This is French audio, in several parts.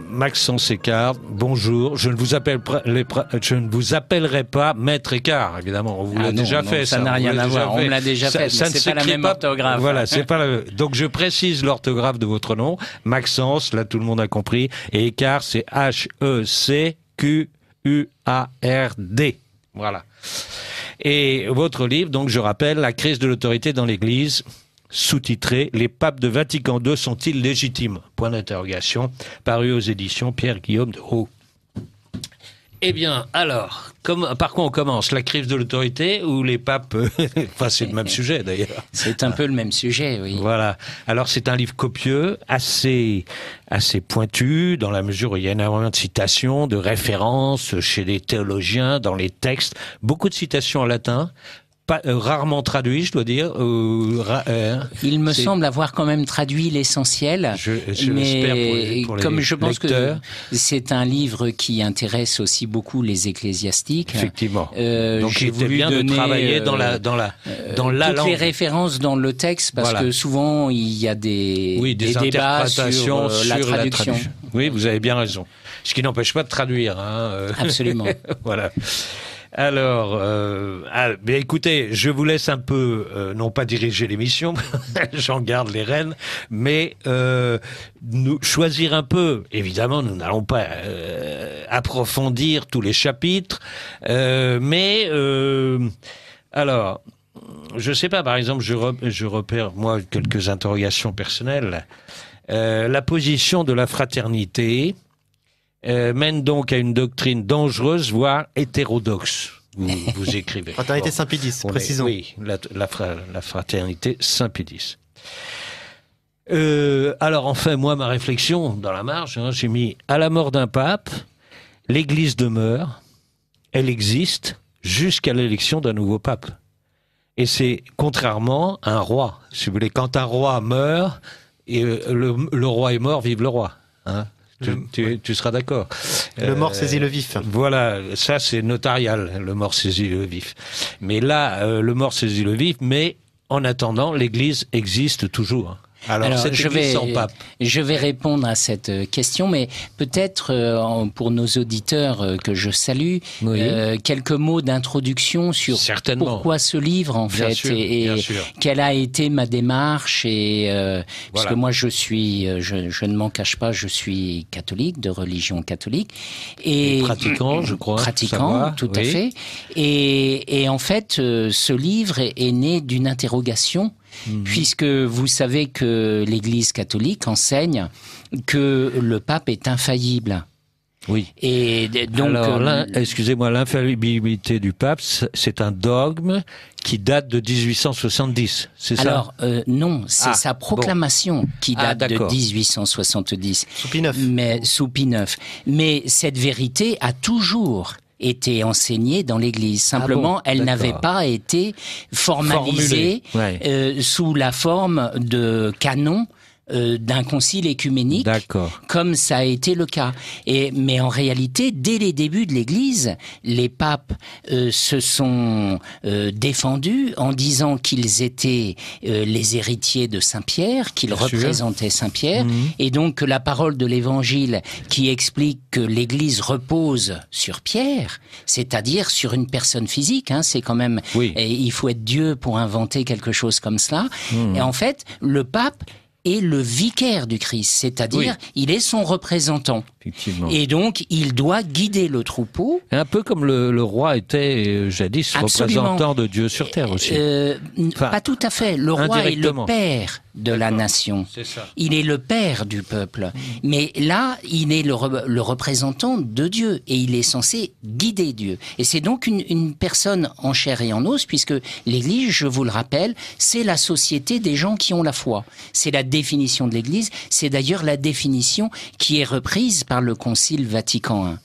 Maxence Eckart, bonjour. Je ne vous appellerai pas Maître Eckart, évidemment. On vous l'a déjà fait. Ça n'a rien à voir. On me l'a déjà fait. Ça c'est pas la même orthographe. Voilà, c'est pas la... Donc je précise l'orthographe de votre nom. Maxence, là tout le monde a compris. Et Eckart, c'est H-E-C-Q-U-A-R-D. Voilà. Et votre livre, donc je rappelle, La crise de l'autorité dans l'Église, sous-titré « Les papes de Vatican II sont-ils légitimes ?» Point d'interrogation, paru aux éditions Pierre-Guillaume de Haut. Eh bien, alors, par quoi on commence? La crise de l'autorité ou les papes? Enfin, c'est le même sujet, d'ailleurs. C'est un peu le même sujet, oui. Voilà. Alors, c'est un livre copieux, assez pointu, dans la mesure où il y a énormément de citations, de références chez les théologiens, dans les textes. Beaucoup de citations en latin. Rarement traduit, je dois dire. Il me semble avoir quand même traduit l'essentiel. Mais pour les comme je pense lecteurs. Que c'est un livre qui intéresse aussi beaucoup les ecclésiastiques. Effectivement. Donc il était bien de travailler dans la toutes langue. Les références dans le texte, parce que souvent il y a des débats sur la traduction. Oui, vous avez bien raison. Ce qui n'empêche pas de traduire. Hein. Absolument. Voilà. Alors, bien écoutez, je vous laisse un peu, non pas diriger l'émission, j'en garde les rênes, mais nous choisir un peu. Évidemment, nous n'allons pas approfondir tous les chapitres, mais alors, je sais pas. Par exemple, je repère moi quelques interrogations personnelles. La position de la fraternité mène donc à une doctrine dangereuse, voire hétérodoxe. Vous écrivez. Fraternité Saint-Pédis, précisons. Oui, la fraternité Saint-Pédis. Alors enfin, moi, ma réflexion, dans la marge, j'ai mis « À la mort d'un pape, l'Église demeure, elle existe jusqu'à l'élection d'un nouveau pape. » Et c'est contrairement à un roi. Si vous voulez, quand un roi meurt, et le roi est mort, vive le roi. Hein. Tu seras d'accord. Le mort saisit le vif. Voilà, ça c'est notarial, le mort saisit le vif. Mais là, le mort saisit le vif, mais en attendant, l'Église existe toujours. Alors je vais répondre à cette question, mais peut-être pour nos auditeurs que je salue, quelques mots d'introduction sur pourquoi ce livre en fait, et quelle a été ma démarche, et puisque moi je ne m'en cache pas, je suis catholique, de religion catholique, et pratiquant, je crois. Pratiquant, tout à fait. Et en fait, ce livre est né d'une interrogation. Puisque vous savez que l'Église catholique enseigne que le pape est infaillible. Oui. Et donc, excusez-moi, l'infaillibilité du pape, c'est un dogme qui date de 1870, c'est ça? Alors, non, c'est sa proclamation qui date de 1870. Sous Pie IX. Mais cette vérité a toujours été enseignée dans l'Église. Simplement, elle n'avait pas été formalisée sous la forme de canon d'un concile écuménique, comme ça a été le cas. Mais en réalité, dès les débuts de l'Église, les papes se sont défendus en disant qu'ils étaient les héritiers de Saint-Pierre, qu'ils représentaient Saint-Pierre, et donc que la parole de l'Évangile qui explique que l'Église repose sur Pierre, c'est-à-dire sur une personne physique, hein, c'est quand même... Et il faut être Dieu pour inventer quelque chose comme cela. Et en fait, le pape est le vicaire du Christ, c'est-à-dire il est son représentant. Et donc, il doit guider le troupeau. Un peu comme le roi était jadis représentant de Dieu sur terre aussi. Pas tout à fait. Le roi est le père de la nation. Il est le père du peuple. Mais là, il est le représentant de Dieu et il est censé guider Dieu. Et c'est donc une personne en chair et en os, puisque l'Église, je vous le rappelle, c'est la société des gens qui ont la foi. C'est la définition de l'Église. C'est d'ailleurs la définition qui est reprise par le Concile Vatican I.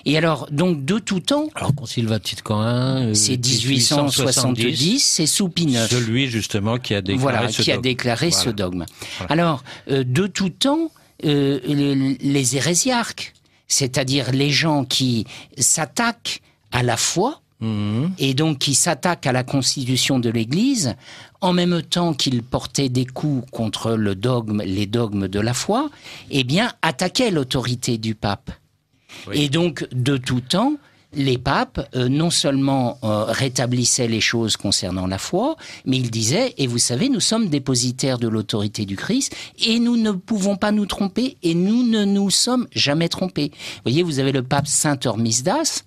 Et alors, donc, de tout temps... Alors, Concile Vatican I... c'est 1870, c'est sous Pie IX. Celui, justement, qui a déclaré ce dogme. Alors, de tout temps, les hérésiarques, c'est-à-dire les gens qui s'attaquent à la foi, et donc qui s'attaque à la constitution de l'Église, en même temps qu'il portait des coups contre les dogmes de la foi, eh bien, attaquait l'autorité du pape. Oui. Et donc, de tout temps, les papes, non seulement rétablissaient les choses concernant la foi, mais ils disaient, et vous savez, nous sommes dépositaires de l'autorité du Christ, et nous ne pouvons pas nous tromper, et nous ne nous sommes jamais trompés. Vous voyez, vous avez le pape Saint Hormisdas,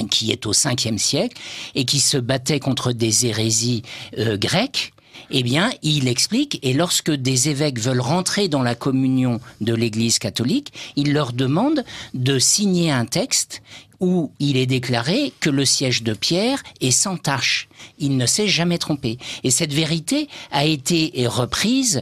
qui est au 5e siècle, et qui se battait contre des hérésies grecques. Eh bien, il explique, et lorsque des évêques veulent rentrer dans la communion de l'Église catholique, il leur demande de signer un texte où il est déclaré que le siège de Pierre est sans tache. Il ne s'est jamais trompé. Et cette vérité a été reprise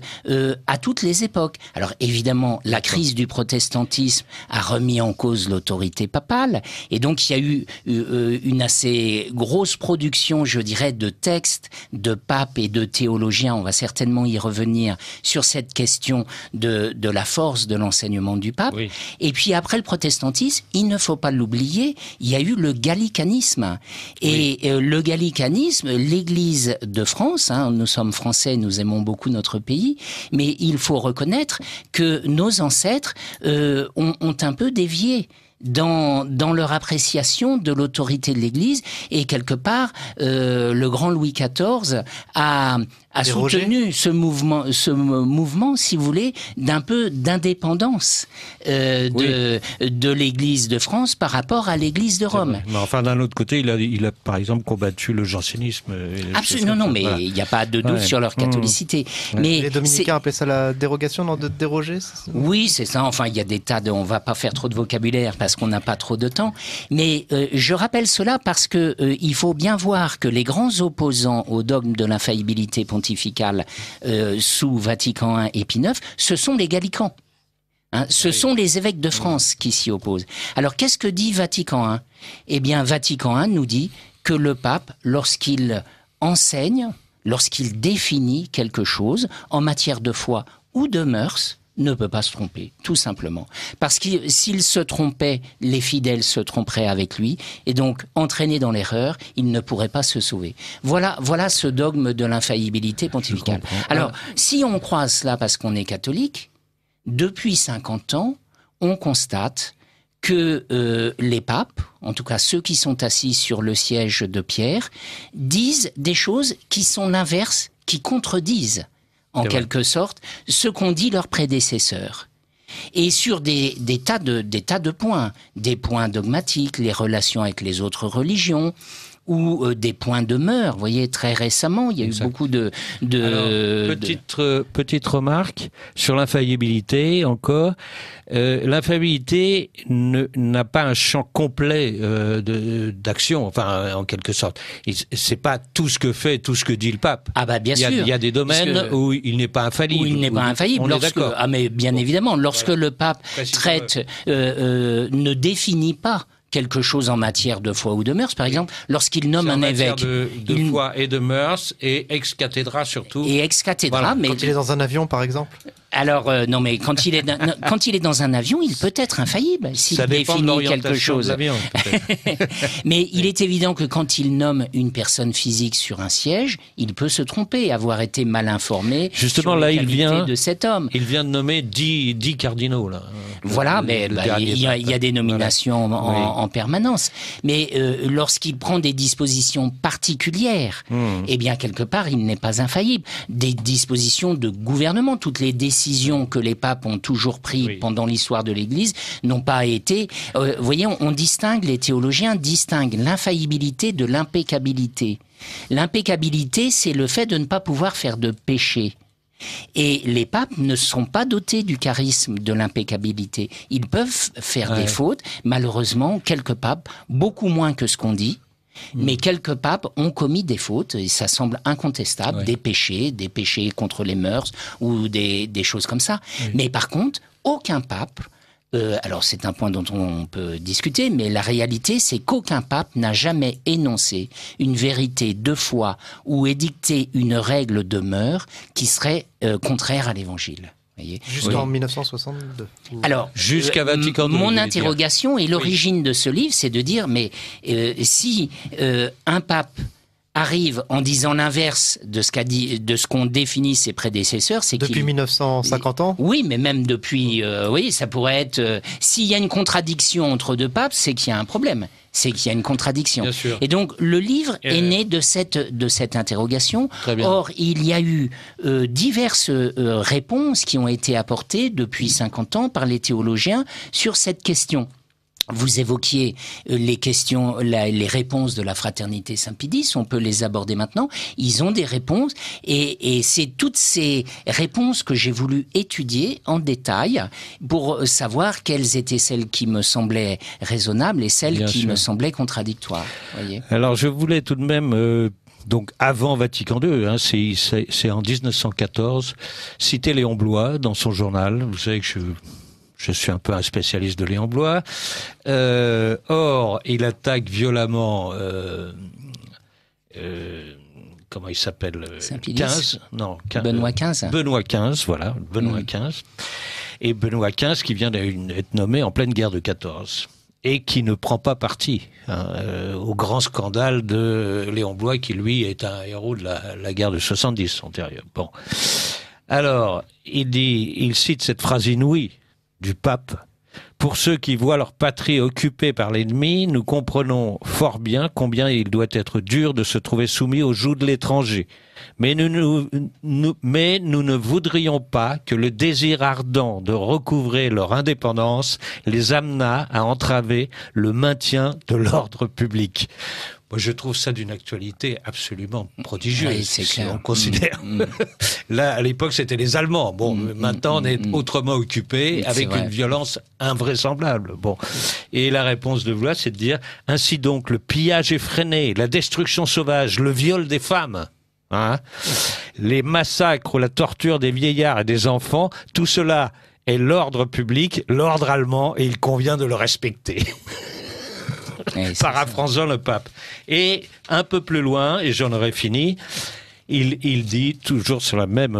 à toutes les époques. Alors évidemment, la crise du protestantisme a remis en cause l'autorité papale, et donc il y a eu une assez grosse production, je dirais, de textes de papes et de théologiens, on va certainement y revenir, sur cette question de la force de l'enseignement du pape. Oui. Et puis après le protestantisme, il ne faut pas l'oublier, il y a eu le gallicanisme. Et oui. Le gallicanisme, l'Église de France, nous sommes français, nous aimons beaucoup notre pays, mais il faut reconnaître que nos ancêtres ont un peu dévié dans leur appréciation de l'autorité de l'Église, et quelque part le grand Louis XIV a soutenu ce mouvement, si vous voulez, d'un peu d'indépendance de l'Église de France par rapport à l'Église de Rome. Mais enfin, d'un autre côté, il a par exemple combattu le jansénisme. Absolument, non, mais il n'y a pas de doute sur leur catholicité. Mais les dominicains appelaient ça la dérogation, non, de déroger. Oui, c'est ça. Enfin, il y a des tas de. On va pas faire trop de vocabulaire parce qu'on n'a pas trop de temps. Mais je rappelle cela parce que il faut bien voir que les grands opposants au dogme de l'infaillibilité pontificale sous Vatican I et Pie IX, ce sont les gallicans. Ce sont les évêques de France qui s'y opposent. Alors, qu'est-ce que dit Vatican I ? Eh bien, Vatican I nous dit que le pape, lorsqu'il enseigne, lorsqu'il définit quelque chose en matière de foi ou de mœurs, ne peut pas se tromper, tout simplement. Parce que s'il se trompait, les fidèles se tromperaient avec lui, et donc, entraîné dans l'erreur, il ne pourrait pas se sauver. Voilà ce dogme de l'infaillibilité pontificale. Alors, si on croit cela parce qu'on est catholique, depuis 50 ans, on constate que les papes, en tout cas ceux qui sont assis sur le siège de Pierre, disent des choses qui sont l'inverse, qui contredisent en quelque sorte ce qu'ont dit leurs prédécesseurs. Et sur des tas de points, des points dogmatiques, les relations avec les autres religions, ou des points de mœurs. Vous voyez, très récemment, il y a eu beaucoup de... Alors, petite remarque sur l'infaillibilité, encore. L'infaillibilité n'a pas un champ complet d'action, enfin, en quelque sorte. C'est pas tout ce que fait, tout ce que dit le pape. Ah bah bien sûr. Il y a des domaines où il n'est pas infaillible. Où il n'est pas infaillible. On est d'accord. Ah mais bien évidemment, lorsque le pape ne définit pas quelque chose en matière de foi ou de mœurs, par exemple, lorsqu'il nomme un évêque... de foi et de mœurs, et ex cathedra surtout. Et ex cathedra, voilà. mais... Quand il est dans un avion, par exemple. Alors, non, mais quand il est dans un avion, il peut être infaillible s'il définit quelque chose. Mais il est évident que quand il nomme une personne physique sur un siège, il peut se tromper, avoir été mal informé. Justement, sur là, les qualités de cet homme. Il vient de nommer 10 cardinaux, là. Voilà, mais il y a des nominations en permanence. Mais lorsqu'il prend des dispositions particulières, eh bien, quelque part, il n'est pas infaillible. Des dispositions de gouvernement, toutes les décisions que les papes ont toujours prises pendant l'histoire de l'Église n'ont pas été... vous voyez, on distingue, les théologiens distinguent l'infaillibilité de l'impeccabilité. L'impeccabilité, c'est le fait de ne pas pouvoir faire de péché. Et les papes ne sont pas dotés du charisme de l'impeccabilité. Ils peuvent faire des fautes. Malheureusement, quelques papes, beaucoup moins que ce qu'on dit, mais quelques papes ont commis des fautes, et ça semble incontestable, des péchés contre les mœurs, ou des choses comme ça. Mais par contre, aucun pape... alors c'est un point dont on peut discuter, mais la réalité, c'est qu'aucun pape n'a jamais énoncé une vérité de foi ou édicté une règle de mœurs qui serait contraire à l'Évangile. Jusqu'en 1962. Alors, jusqu'à Vatican II. Mon interrogation et l'origine de ce livre, c'est de dire, mais si un pape arrive en disant l'inverse de ce qu'ont défini ses prédécesseurs, c'est depuis 1950 ans. Oui, mais même depuis, oui, ça pourrait être. S'il y a une contradiction entre deux papes, c'est qu'il y a un problème. C'est qu'il y a une contradiction. Bien sûr. Et donc le livre est né de cette interrogation. Or, il y a eu diverses réponses qui ont été apportées depuis 50 ans par les théologiens sur cette question. Vous évoquiez les questions, les réponses de la Fraternité Saint-Pédis, on peut les aborder maintenant. Ils ont des réponses et c'est toutes ces réponses que j'ai voulu étudier en détail pour savoir quelles étaient celles qui me semblaient raisonnables et celles qui me semblaient contradictoires. Voyez. Alors je voulais tout de même... Donc avant Vatican II, hein, c'est en 1914, citer Léon Bloy dans son journal. Vous savez que je suis un peu un spécialiste de Léon Bloy. Or, il attaque violemment... comment il s'appelle Saint-Pédis. Benoît XV. Benoît XV, voilà. Benoît XV. Et Benoît XV qui vient d'être nommé en pleine guerre de 14. Et qui ne prend pas parti au grand scandale de Léon Bloy, qui lui est un héros de la guerre de 70 antérieure. Bon. Alors, il cite cette phrase inouïe du pape. Pour ceux qui voient leur patrie occupée par l'ennemi, nous comprenons fort bien combien il doit être dur de se trouver soumis au joug de l'étranger. Mais nous ne voudrions pas que le désir ardent de recouvrer leur indépendance les amenât à entraver le maintien de l'ordre public. Moi, je trouve ça d'une actualité absolument prodigieuse. Oui, c'est si clair. on considère. Là, à l'époque, c'était les Allemands. Bon, maintenant, on est autrement occupé, avec une violence invraisemblable. Bon. Et la réponse de Bloy, c'est de dire, ainsi donc, le pillage effréné, la destruction sauvage, le viol des femmes, hein, les massacres, la torture des vieillards et des enfants, tout cela est l'ordre public, l'ordre allemand, et il convient de le respecter. Paraphrasant le pape. Et un peu plus loin, et j'en aurai fini, il dit toujours sur la même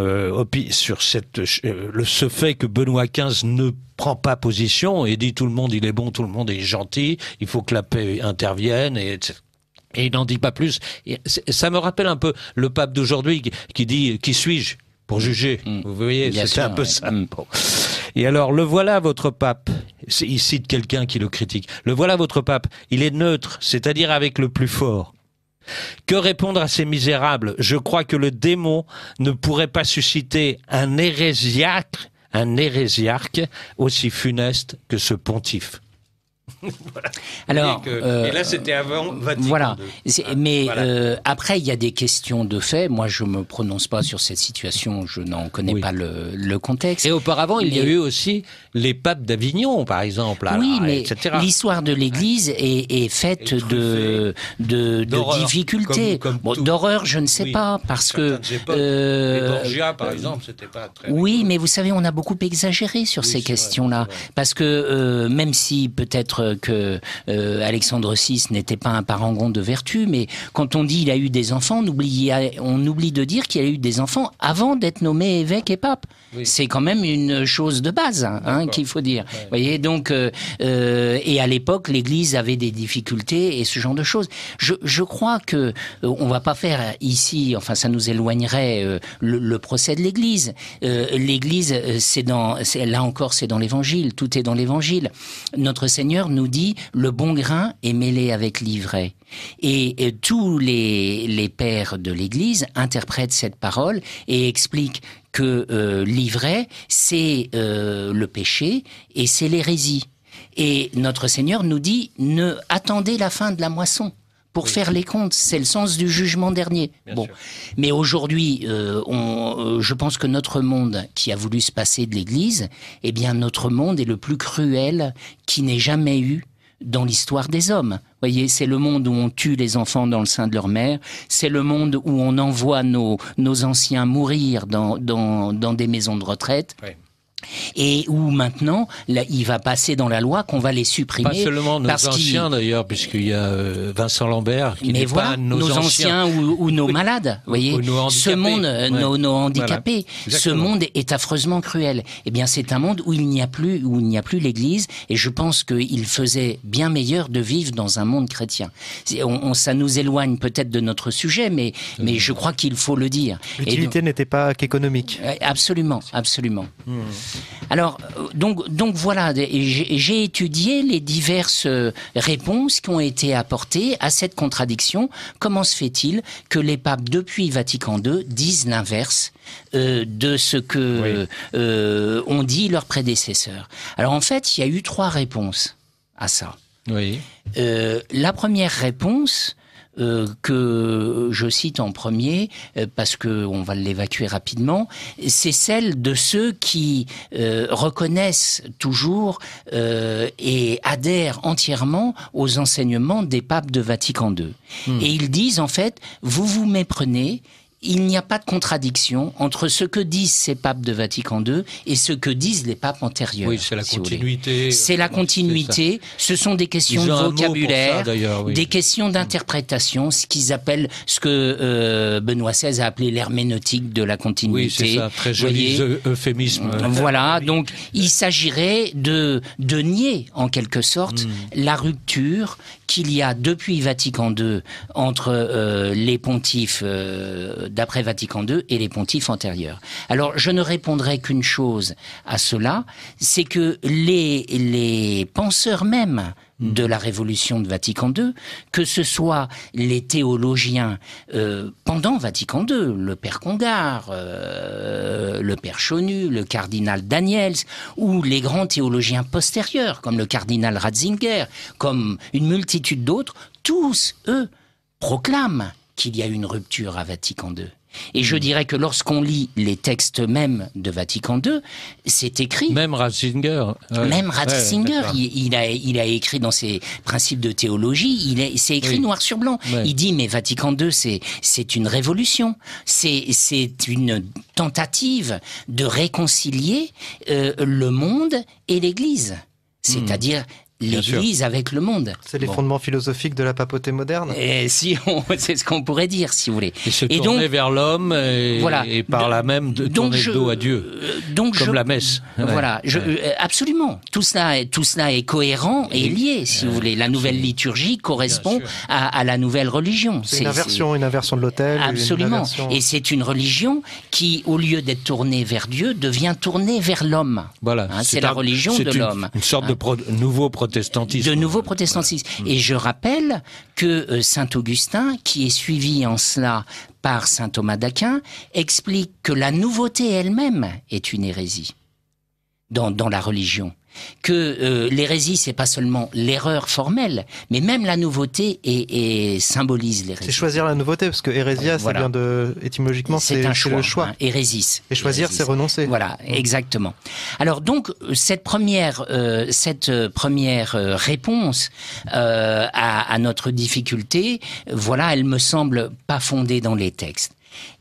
sur ce fait que Benoît XV ne prend pas position et dit tout le monde il est bon, tout le monde est gentil, il faut que la paix intervienne et il n'en dit pas plus. Et ça me rappelle un peu le pape d'aujourd'hui qui dit qui suis-je pour juger. Vous voyez, c'est un peu ça. Bon. Et alors, le voilà votre pape. Il cite quelqu'un qui le critique. Le voilà votre pape. Il est neutre, c'est-à-dire avec le plus fort. Que répondre à ces misérables? Je crois que le démon ne pourrait pas susciter un hérésiarque aussi funeste que ce pontife. Voilà. Alors, et là, c'était avant Vatican voilà. II. Mais voilà. Après, il y a des questions de fait. Moi, je me prononce pas sur cette situation. Je n'en connais pas le contexte. Et auparavant, il y a eu aussi les papes d'Avignon, par exemple. Oui, mais etc. L'histoire de l'Église est faite de difficultés. D'horreur, je ne sais pas, parce que les Borgia, par exemple, c'était pas très. Oui, mais vous savez, on a beaucoup exagéré sur ces questions-là, parce que même si peut-être que Alexandre VI n'était pas un parangon de vertu, mais quand on dit il a eu des enfants, on oublie de dire qu'il a eu des enfants avant d'être nommé évêque et pape. Oui. C'est quand même une chose de base qu'il faut dire. Ouais. Vous voyez, donc et à l'époque l'Église avait des difficultés et ce genre de choses. Je crois que on va pas faire ici, enfin ça nous éloignerait le procès de l'Église. L'Église, là encore, c'est dans l'Évangile. Tout est dans l'Évangile. Notre Seigneur nous dit le bon grain est mêlé avec l'ivraie. Et tous les pères de l'Église interprètent cette parole et expliquent que l'ivraie, c'est le péché et c'est l'hérésie. Et notre Seigneur nous dit attendez la fin de la moisson pour faire les comptes. C'est le sens du jugement dernier. Bien sûr. Mais aujourd'hui, je pense que notre monde qui a voulu se passer de l'Église, eh bien notre monde est le plus cruel qui n'ait jamais eu dans l'histoire des hommes. Vous voyez, c'est le monde où on tue les enfants dans le sein de leur mère, c'est le monde où on envoie nos anciens mourir dans des maisons de retraite. Oui. Et où maintenant, là, il va passer dans la loi qu'on va les supprimer. Pas seulement nos anciens d'ailleurs, puisqu'il y a Vincent Lambert qui n'est pas nos anciens ou nos malades, vous voyez. Ce monde, nos handicapés, voilà. Ce monde est affreusement cruel. Eh bien, c'est un monde où il n'y a plus l'Église, et je pense qu'il faisait bien meilleur de vivre dans un monde chrétien. Ça nous éloigne peut-être de notre sujet, mais je crois qu'il faut le dire. L'utilité n'était pas qu'économique. Absolument. Alors, donc voilà, j'ai étudié les diverses réponses qui ont été apportées à cette contradiction. Comment se fait-il que les papes, depuis Vatican II, disent l'inverse de ce que ont dit leurs prédécesseurs? Alors en fait, il y a eu 3 réponses à ça. Oui. La première réponse... que je cite en premier, parce qu'on va l'évacuer rapidement, c'est celle de ceux qui reconnaissent toujours et adhèrent entièrement aux enseignements des papes de Vatican II. Et ils disent en fait, vous vous méprenez, il n'y a pas de contradiction entre ce que disent ces papes de Vatican II et ce que disent les papes antérieurs. Oui, c'est la continuité. C'est la continuité. Ce sont des questions de vocabulaire, des questions d'interprétation, ce qu'ils appellent, ce que Benoît XVI a appelé l'herméneutique de la continuité. Oui, c'est ça, très joli euphémisme. Voilà, donc il s'agirait de nier, en quelque sorte, la rupture qu'il y a depuis Vatican II entre les pontifes d'après Vatican II et les pontifes antérieurs. Alors, je ne répondrai qu'une chose à cela, c'est que les penseurs même de la révolution de Vatican II, que ce soit les théologiens pendant Vatican II, le père Congar, le père Chonu, le cardinal Daniels, ou les grands théologiens postérieurs, comme le cardinal Ratzinger, comme une multitude d'autres, tous, eux, proclament qu'il y a une rupture à Vatican II. Et je dirais que lorsqu'on lit les textes même de Vatican II, c'est écrit... Même Ratzinger. Même Ratzinger, il a écrit dans ses principes de théologie, c'est écrit noir sur blanc. Il dit, mais Vatican II, c'est une révolution. C'est une tentative de réconcilier le monde et l'Église. C'est-à-dire... l'Église avec le monde. C'est les fondements philosophiques de la papauté moderne. Et c'est ce qu'on pourrait dire, si vous voulez. Et se tourner vers l'homme et par là même de tourner le dos à Dieu. Comme la messe. Voilà, absolument. Tout cela est cohérent et lié, si vous voulez. La nouvelle liturgie correspond à la nouvelle religion. C'est une inversion de l'autel. Absolument. Et c'est une religion qui, au lieu d'être tournée vers Dieu, devient tournée vers l'homme. Voilà. C'est la religion de l'homme. Une sorte de nouveau protestantisme. De nouveau protestantisme. Voilà. Et je rappelle que saint Augustin, qui est suivi en cela par saint Thomas d'Aquin, explique que la nouveauté elle-même est une hérésie dans la religion. Que l'hérésie, c'est pas seulement l'erreur formelle, mais même la nouveauté symbolise l'hérésie. C'est choisir la nouveauté, parce que hérésia, c'est bien étymologiquement, c'est un choix, le choix. Hérésis. Et choisir, c'est renoncer. Voilà, exactement. Alors donc, cette première réponse à notre difficulté, voilà, elle me semble pas fondée dans les textes.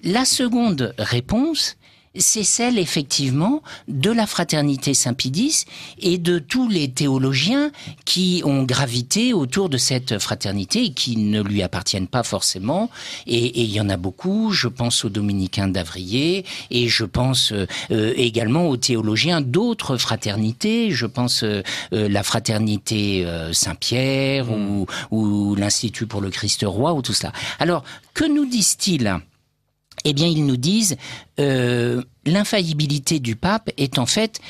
La seconde réponse, c'est celle, effectivement, de la fraternité Saint-Pie-X et de tous les théologiens qui ont gravité autour de cette fraternité et qui ne lui appartiennent pas forcément. Et il y en a beaucoup. Je pense aux dominicains d'Avrier et je pense également aux théologiens d'autres fraternités. Je pense la fraternité Saint-Pierre ou l'Institut pour le Christ Roi ou tout cela. Alors, que nous disent-ils ? Eh bien, ils nous disent l'infaillibilité du pape est en fait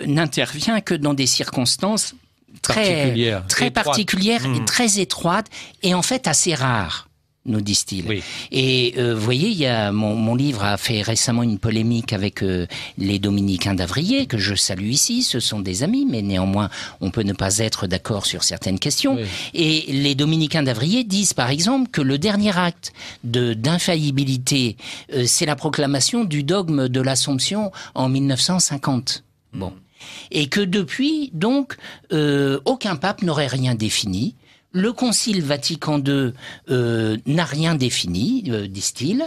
n'intervient que dans des circonstances très particulières et très étroites et en fait assez rares, nous disent-ils. Oui. Et vous voyez, il y a mon livre a fait récemment une polémique avec les dominicains d'Avrier, que je salue ici, ce sont des amis, mais néanmoins, on peut ne pas être d'accord sur certaines questions. Oui. Et les dominicains d'Avrier disent, par exemple, que le dernier acte d'infaillibilité, c'est la proclamation du dogme de l'Assomption en 1950. Bon. Et que depuis, donc, aucun pape n'aurait rien défini. le Concile Vatican II n'a rien défini, disent-ils,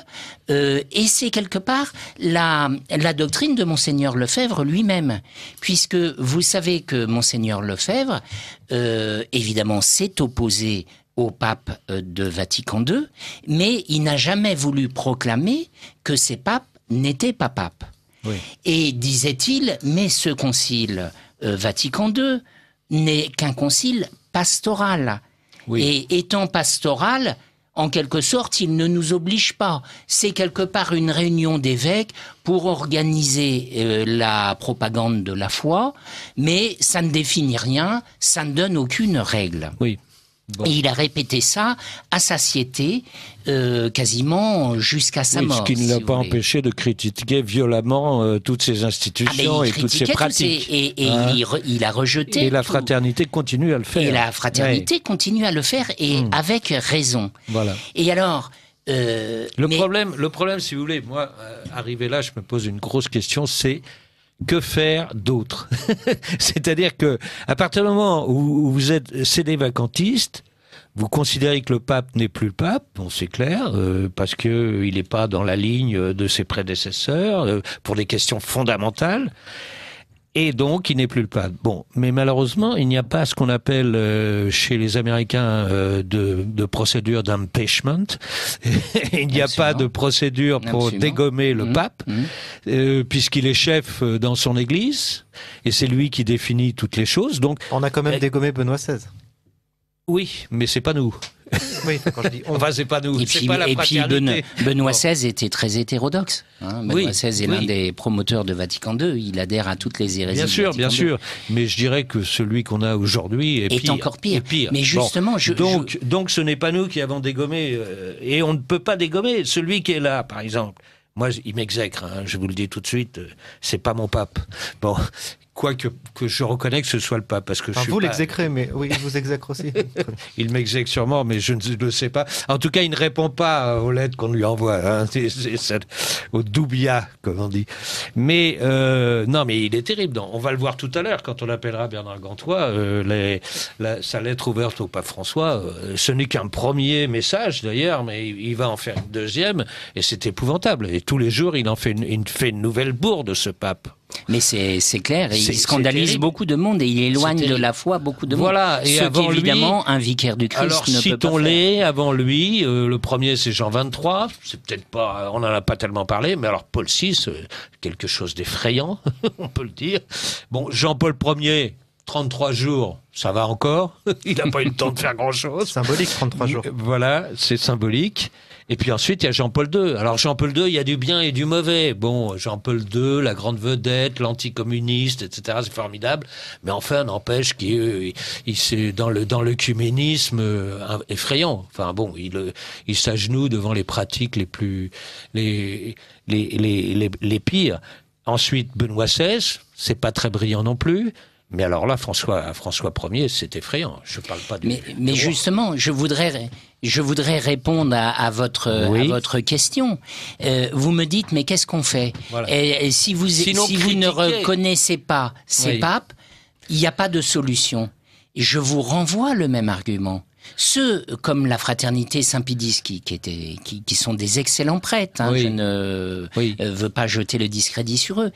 et c'est quelque part la doctrine de Monseigneur Lefebvre lui-même, puisque vous savez que Monseigneur Lefebvre, évidemment, s'est opposé au pape de Vatican II, mais il n'a jamais voulu proclamer que ces papes n'étaient pas papes. Oui. Et disait-il, mais ce concile Vatican II n'est qu'un concile pastoral. Oui. Et étant pastoral, en quelque sorte, il ne nous oblige pas. C'est quelque part une réunion d'évêques pour organiser la propagande de la foi, mais ça ne définit rien, ça ne donne aucune règle. Oui. Bon. Et il a répété ça à satiété, quasiment jusqu'à sa mort. Ce qui ne l'a pas empêché de critiquer violemment toutes ces institutions et toutes ces pratiques. Il a rejeté. Et la fraternité continue à le faire. Et la fraternité continue à le faire, et avec raison. Voilà. Et alors... Le problème, si vous voulez, moi, arrivé là, je me pose une grosse question, c'est... Que faire d'autre? C'est-à-dire que, à partir du moment où vous êtes sédévacantiste, vous considérez que le pape n'est plus le pape, bon, c'est clair, parce que il n'est pas dans la ligne de ses prédécesseurs, pour des questions fondamentales. Et donc, il n'est plus le pape. Bon, mais malheureusement, il n'y a pas ce qu'on appelle chez les Américains de procédure d'impeachment. Il n'y a pas de procédure pour dégommer le pape, puisqu'il est chef dans son église, et c'est lui qui définit toutes les choses. Donc, on a quand même dégommé Benoît XVI. Oui, mais c'est pas nous. Oui, quand je dis on. Enfin, c'est pas nous. Et puis Benoît XVI était très hétérodoxe. Benoît XVI est l'un des promoteurs de Vatican II. Il adhère à toutes les hérésies. Bien sûr. Mais je dirais que celui qu'on a aujourd'hui est encore pire. Mais justement, donc ce n'est pas nous qui avons dégommé. Et on ne peut pas dégommer. Celui qui est là, par exemple. Moi, il m'exècre, je vous le dis tout de suite, c'est pas mon pape. Bon, quoique que je reconnais que ce soit le pape, parce que vous l'exécrez, mais oui, il vous exècre aussi. Il m'exècre sûrement, mais je ne le sais pas. En tout cas, il ne répond pas aux lettres qu'on lui envoie, au doubia, comme on dit. Mais non, mais il est terrible. On va le voir tout à l'heure quand on appellera Bernard Gantois. Sa lettre ouverte au pape François, ce n'est qu'un premier message d'ailleurs, mais il va en faire une deuxième, et c'est épouvantable. Et tous les jours, il fait une nouvelle bourde, ce pape. Mais c'est clair, il scandalise beaucoup de monde et il éloigne de la foi beaucoup de monde. Voilà, et avant évidemment, un vicaire du Christ alors, ne peut pas faire. citons-les avant lui. Le premier, c'est Jean XXIII. C'est peut-être pas, on n'en a pas tellement parlé, mais alors Paul VI, quelque chose d'effrayant, on peut le dire. Bon, Jean-Paul Ier. 33 jours, ça va encore. Il n'a pas eu le temps de faire grand-chose. Symbolique, 33 jours. Voilà, c'est symbolique. Et puis ensuite, il y a Jean-Paul II. Alors Jean-Paul II, il y a du bien et du mauvais. Bon, Jean-Paul II, la grande vedette, l'anticommuniste, etc., c'est formidable. Mais enfin, n'empêche qu'il c'est dans l'œcuménisme effrayant. Enfin bon, il s'agenouille devant les pratiques les pires. Ensuite, Benoît XVI, c'est pas très brillant non plus. Mais alors là, François Ier, c'est effrayant. Je parle pas du. Mais justement, je voudrais répondre à votre question. Vous me dites, mais qu'est-ce qu'on fait? Voilà. Et si vous ne reconnaissez pas ces papes, il n'y a pas de solution. Je vous renvoie le même argument. Ceux comme la fraternité Saint-Pédis qui sont des excellents prêtres, je ne veux pas jeter le discrédit sur eux.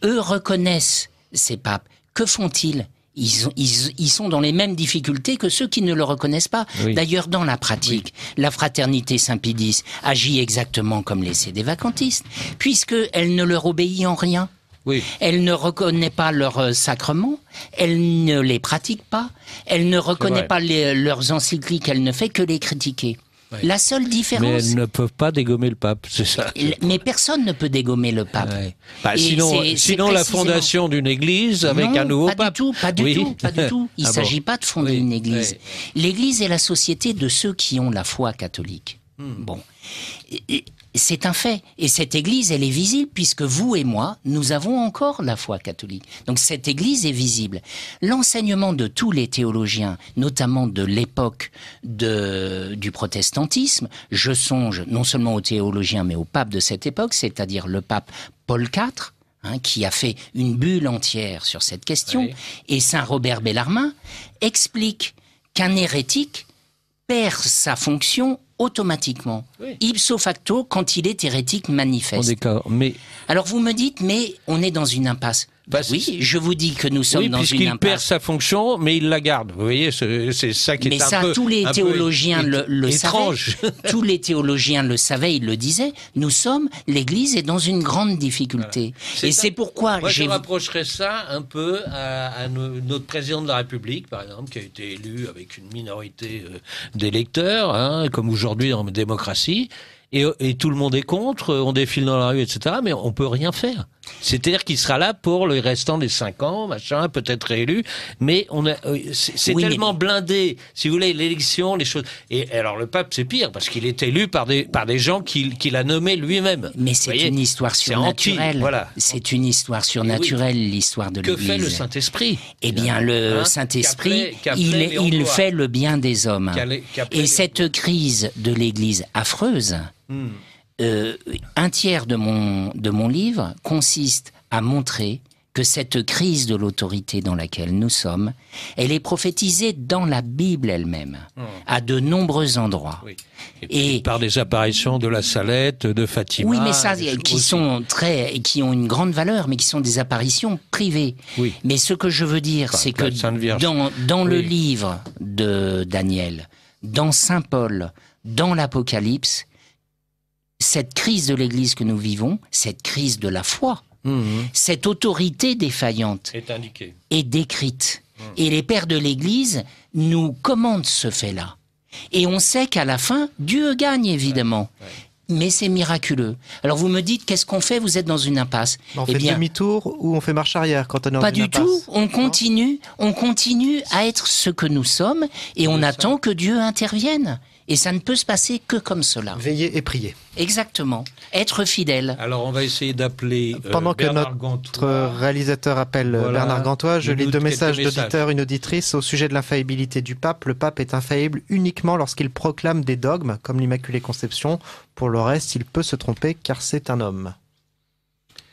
Eux reconnaissent ces papes. Que font-ils? Ils sont dans les mêmes difficultés que ceux qui ne le reconnaissent pas. Oui. D'ailleurs, dans la pratique, la fraternité Saint-Pédis agit exactement comme les sédévacantistes, puisqu'elle ne leur obéit en rien. Oui. Elle ne reconnaît pas leurs sacrements, elle ne les pratique pas, elle ne reconnaît pas leurs encycliques, elle ne fait que les critiquer. Ouais. La seule différence... Mais elles ne peuvent pas dégommer le pape, c'est ça. Mais personne ne peut dégommer le pape. Ouais. Sinon la fondation d'une église avec un nouveau pape. Pas du tout. Il ne s'agit pas de fonder une église. Oui. L'église est la société de ceux qui ont la foi catholique. Bon. C'est un fait. Et cette église, elle est visible puisque vous et moi, nous avons encore la foi catholique. Donc cette église est visible. L'enseignement de tous les théologiens, notamment de l'époque du protestantisme, je songe non seulement aux théologiens mais au pape de cette époque, c'est-à-dire le pape Paul IV, qui a fait une bulle entière sur cette question, et Saint Robert Bellarmin explique qu'un hérétique perd sa fonction automatiquement, ipso facto, quand il est hérétique manifeste. D'accord, mais... Alors vous me dites, mais on est dans une impasse. Oui, je vous dis que nous sommes dans une impasse. Puisqu'il perd sa fonction, mais il la garde. Vous voyez, c'est ça qui est un peu... Mais ça, tous les théologiens le étrange. savaient. Tous les théologiens le savaient, ils le disaient. Nous sommes, l'Église est dans une grande difficulté. Voilà. Et c'est pourquoi... Moi, je rapprocherais ça un peu à notre président de la République, par exemple, qui a été élu avec une minorité d'électeurs, hein, comme aujourd'hui dans la démocratie. Et tout le monde est contre, on défile dans la rue, etc. Mais on peut rien faire. C'est-à-dire qu'il sera là pour le restant des 5 ans, machin, peut-être réélu. Mais c'est tellement blindé, si vous voulez, l'élection, les choses. Et alors le pape, c'est pire, parce qu'il est élu par des gens qu'il a nommés lui-même. Mais c'est une histoire surnaturelle. Voilà. C'est une histoire surnaturelle, l'histoire de l'Église. Que fait le Saint-Esprit? Eh bien, le Saint-Esprit, il fait le bien des hommes. Et cette crise de l'Église affreuse, un tiers de mon livre consiste à montrer que cette crise de l'autorité dans laquelle nous sommes, elle est prophétisée dans la Bible elle-même, à de nombreux endroits. Oui. Et par des apparitions de la Salette, de Fatima. Oui, mais ça, qui ont une grande valeur, mais qui sont des apparitions privées. Oui. Mais ce que je veux dire, c'est que dans le livre de Daniel, dans Saint Paul, dans l'Apocalypse, cette crise de l'Église que nous vivons, cette crise de la foi, cette autorité défaillante est décrite. Et les pères de l'Église nous commandent ce fait-là. Et on sait qu'à la fin, Dieu gagne évidemment. Mais c'est miraculeux. Alors vous me dites, qu'est-ce qu'on fait? Vous êtes dans une impasse. On fait demi-tour ou on fait marche arrière quand on est dans une impasse? Pas du tout. On continue à être ce que nous sommes et on attend que Dieu intervienne. Et ça ne peut se passer que comme cela. Veiller et prier. Exactement. Être fidèle. Alors on va essayer d'appeler pendant que Bernard notre Gantois. Réalisateur appelle Bernard Gantois, je lis 2 messages d'auditeurs, une auditrice au sujet de l'infaillibilité du pape. Le pape est infaillible uniquement lorsqu'il proclame des dogmes, comme l'Immaculée Conception. Pour le reste, il peut se tromper car c'est un homme.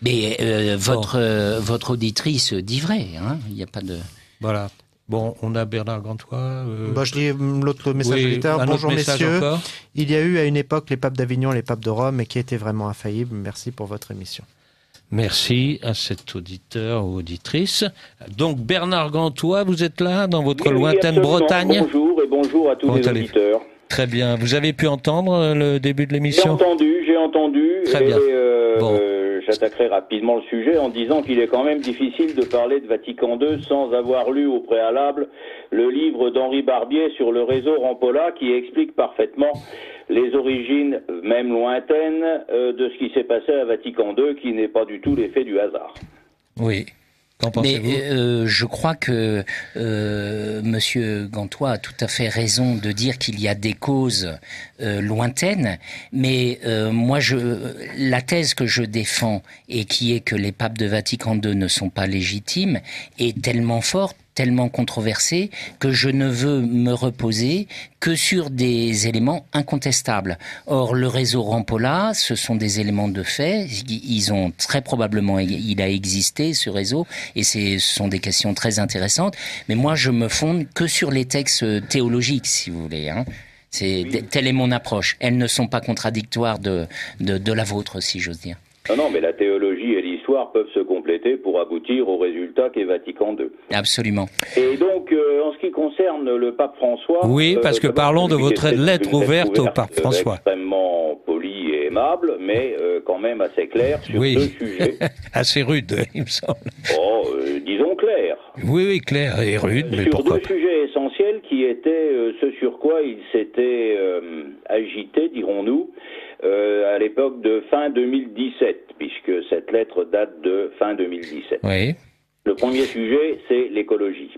Mais votre auditrice dit vrai, hein. Il n'y a pas de... Voilà. Bon, on a Bernard Gantois. Je lis l'autre message auditeur. Bonjour messieurs. Il y a eu à une époque les papes d'Avignon, les papes de Rome, et qui étaient vraiment infaillibles. Merci pour votre émission. Merci à cet auditeur ou auditrice. Donc Bernard Gantois, vous êtes là dans votre lointaine Bretagne. Bonjour et bonjour à tous les auditeurs. Très bien. Vous avez pu entendre le début de l'émission? J'ai entendu. Très bien. J'attaquerai rapidement le sujet en disant qu'il est quand même difficile de parler de Vatican II sans avoir lu au préalable le livre d'Henri Barbier sur le réseau Rampolla qui explique parfaitement les origines, même lointaines, de ce qui s'est passé à Vatican II, qui n'est pas du tout l'effet du hasard. Oui. Mais je crois que Monsieur Gantois a tout à fait raison de dire qu'il y a des causes lointaines, mais moi, la thèse que je défends et qui est que les papes de Vatican II ne sont pas légitimes est tellement forte, tellement controversée, que je ne veux me reposer que sur des éléments incontestables. Or, le réseau Rampolla, ce sont des éléments de fait. Ils ont très probablement, il a existé, ce réseau, et ce sont des questions très intéressantes. Mais moi, je me fonde que sur les textes théologiques, si vous voulez, hein. Telle est mon approche. Elles ne sont pas contradictoires de la vôtre, si j'ose dire. Non, mais la théologie et l'histoire peuvent se compléter pour aboutir au résultat qu'est Vatican II. Absolument. Et donc, en ce qui concerne le pape François... Oui, parce que parlons de votre lettre ouverte au pape François. Extrêmement poli et aimable, mais quand même assez clair sur 2 sujets. Assez rude, il me semble. Disons clair. Oui, clair et rude, mais pourquoi pas. Sur 2 sujets essentiels qui étaient ce sur quoi il s'était agité, dirons-nous, à l'époque de fin 2017, puisque cette lettre date de fin 2017. Oui. Le premier sujet, c'est l'écologie.